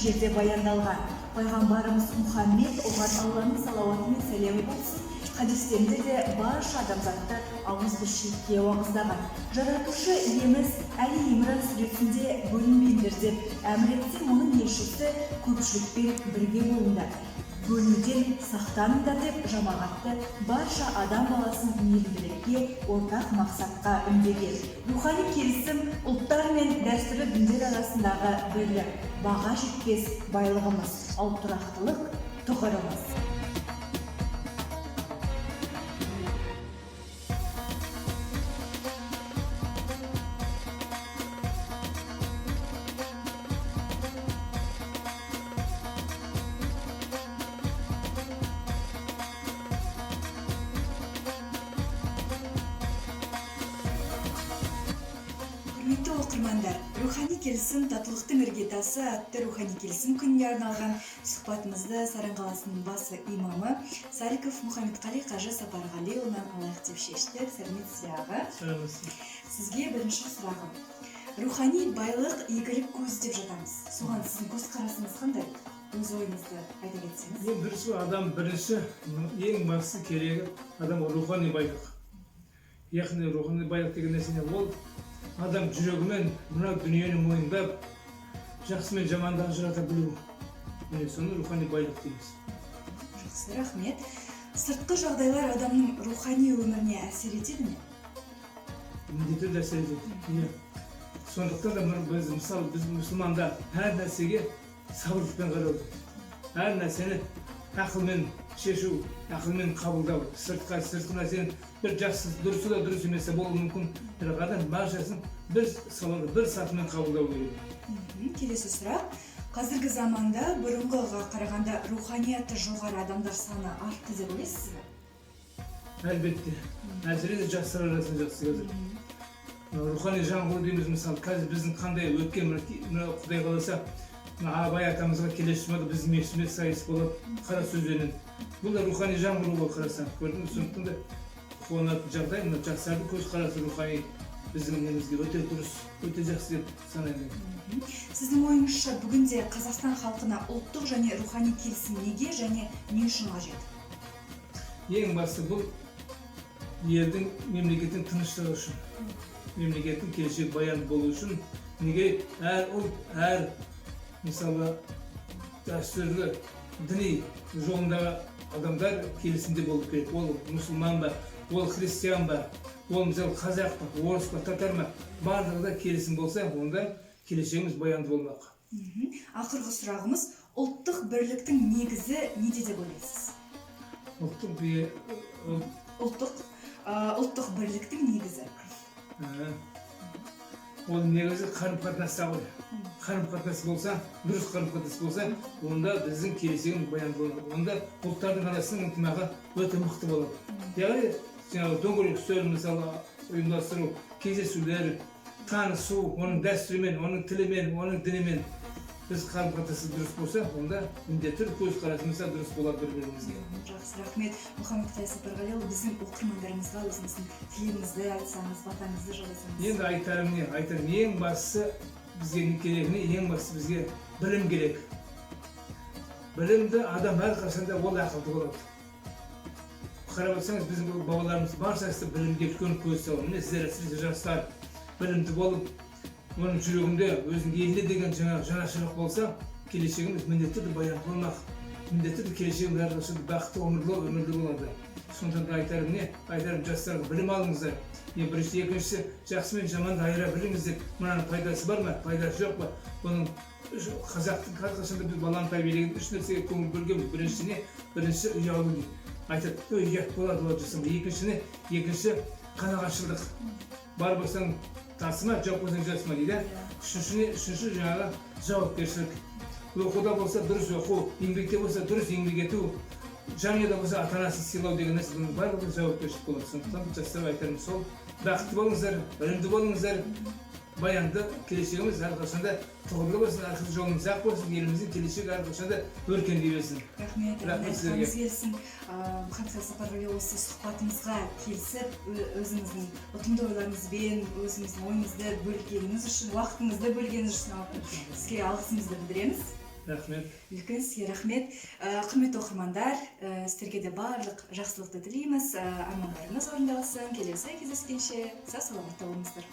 жерде баяндалған. Пайғамбарымыз Мұхаммед оған Алланың салауаты мен сәлемі болсын, хадистерінде де барша адамзатты ауызбіршілікке уағыздаған. Жаратушы иеміз Әли Имран сүресінде бөлінбеңдер деп әмір етсе, оның елшісі көпшілікпен бірге болыңдар. Бөлінуден сақтаныңдар деп жамағатты барша адам баласын мейірімділікке, ортақ мақсатқа үндеген. Рухани келісім ұлттар мен дәстүрлі діндер арасындағы бірлік, баға жетпес байлығымыз, ал тұрақтылық тұғырымыз. Құрметті оқырмандар, рухани келісім татулықтың іргетасы атты рухани келісім күніне арналған сұхбатымызды Саран қаласының басы имамы Сариков Мұхаммедқали қажы Сапарғалиұлынан алайық деп шештік. Сәлеметсіз аға. Сізге бірінші сұрағым. Рухани байлық игілік көзі деп жатамыз. Соған сіздің көзқарасыңыз қандай? Өз ойыңызды айта кетсеңіз. Бірінші адам ең басты керегі адамға рухани байлық. Яғни рухани байлық деген нәрсе ол адам жүрегімен мына дүниені мойындап, жақсы мен жаманды ажырата білу. Соны рухани байлық дейміз. Жақсы, рахмет. Сыртқы жағдайлар адамның рухани өміріне әсер етеді ме? Міндетті түрде әсер етеді. Сондықтан да біз мұсылманда әр нәрсеге сабырлықпен қарау. Әр нәрсені ақылмен шешу, ақылмен қабылдау. Сыртқы нәрсені бір жақсы, дұрысы да дұрыс емесі болуы мүмкін. Бірақ адам баршасын бір сатымен қабылдау керек. Келесі сұрақ. Қазіргі заманда бұрынғыға қарағанда руханияты жоғары адамдар саны артты деп ойлайсыз ба? Әлбетте. Әсіресе жастар арасында жақсы қазір. Рухани жаңғыру дейміз, мысалы, қазір біздің қандай өткен, Құдай қаласа, Абай атамызға келесі жұмада біздің мешітіміз сайыс болып, қара сөзбенен. Бұл да рухани жаңғыру болып қарасаң. Көрдің бе? Сондықтан да қуанатын жағдай, мына жастардың көзқарасы рухани біздің немізге өте дұрыс, өте жақсы деп санаймын. Сіздің ойыңызша бүгінде Қазақстан халқына ұлттық және рухани келісім неге және не үшін қажет? Ең басты бұл елдің, мемлекеттің тыныштығы үшін, мемлекеттің келешегі баянды болу үшін, неге әр ұлт, әр мысалы дәстүрлі діни жолындағы адамдар келісімде болып керек. Ол мұсылман ба, ол христиан ба, ол мысалы қазақ па, орыс па, татар ма, барлығы да келісім болса, онда келешегіміз баянды болмақ. Ақырғы сұрағымыз, ұлттық бірліктің негізі неде деп ойлайсыз? Ұлттық бірліктің негізі. Ол негізі қарым-қатынаста ғой. Қарым-қатынас болса, дұрыс қарым-қатынас болса, онда біздің келешегіміз баянды болады. Онда ұлттардың арасының ынтымағы өте мықты болады. Яғни, Дөңгелек үстел мысалы ұйымдастыру, кездесулер, танысу, оның дәстүрімен, оның тілімен, оның дінімен біз қарым-қатынасы дұрыс болса, онда міндетті көзқарасымыз дұрыс болады бір-бірімізге. Жақсы, рахмет. Мұхаммедқали Сапарғалиұлы, біздің оқырмандарымызға өзіңіздің тілегіңізді айтсаңыз, батаңызды жолдасаңыз. Енді айтарым, ең бастысы бізге не керек не? Ең бастысы бізге білім керек. Білімді адам әрқашанда ол ақылды болады. Қарап отырсаңыз, біздің бабаларымыз баршасы білімге үлкен көз салды. Міне сіздер әсіресе жастар білімді болып, оның жүрегінде өзінің еліне деген жанашырлық болса, келешегіміз міндетті түрде баянды болмақ. Міндетті түрде келешегіміз әрқашанда бақытты өмірлі болады. Сондықтан да айтарым не? Айтарым жастарға білім алыңыздар. Бірінші, екіншісі, жақсы мен жаманды айыра біліңіздер. Мынаның пайдасы бар ма, пайдасы жоқ па? Бұның қазақтың әрқашанда біз баланы тәрбиелеген үш нәрсеге көңіл бөлгенбіз. Бірінші ұялу дейді. Айтады, ұят болады олар жасам. Екінші қанағатшылдық. Бар болсаң тасыма, жоқ болсаң жасыма дейді. Үшінші жаңағы жауапкершілік. Оқуда болса дұрыс оқу, еңбекте болса дұрыс еңбек ету, жанұяда болса ата-анасын сыйлау деген нәрсе барлығы жауапкершілік болады. Сондықтан жастарға айтарым сол, бақытты болыңыздар, білімді болыңыздар, баянды келешегіміз әрқашанда тұғырлы болсын, арқылы жолымыз ақ болсын, еліміздің келешегі әрқашанда өркендей берсін. Рахмет сізге. Мұхаммедқали Сапарғалиұлы, осы сұхбатымызға келісіп, өзіңіздің ұтымды ойларыңызбен, өзіңіздің ойыңызды бөлгеніңіз үшін, уақытыңызды бөлгеніңіз үшін сізге алғысымызды білдіреміз. Рахмет. Үлкен сізге рахмет. Құрметті оқырмандар, сіздерге де барлық жақсылықты тілейміз. Армандарыңыз орындалсын. Келесі кездескенше сау саламатта болыңыздар.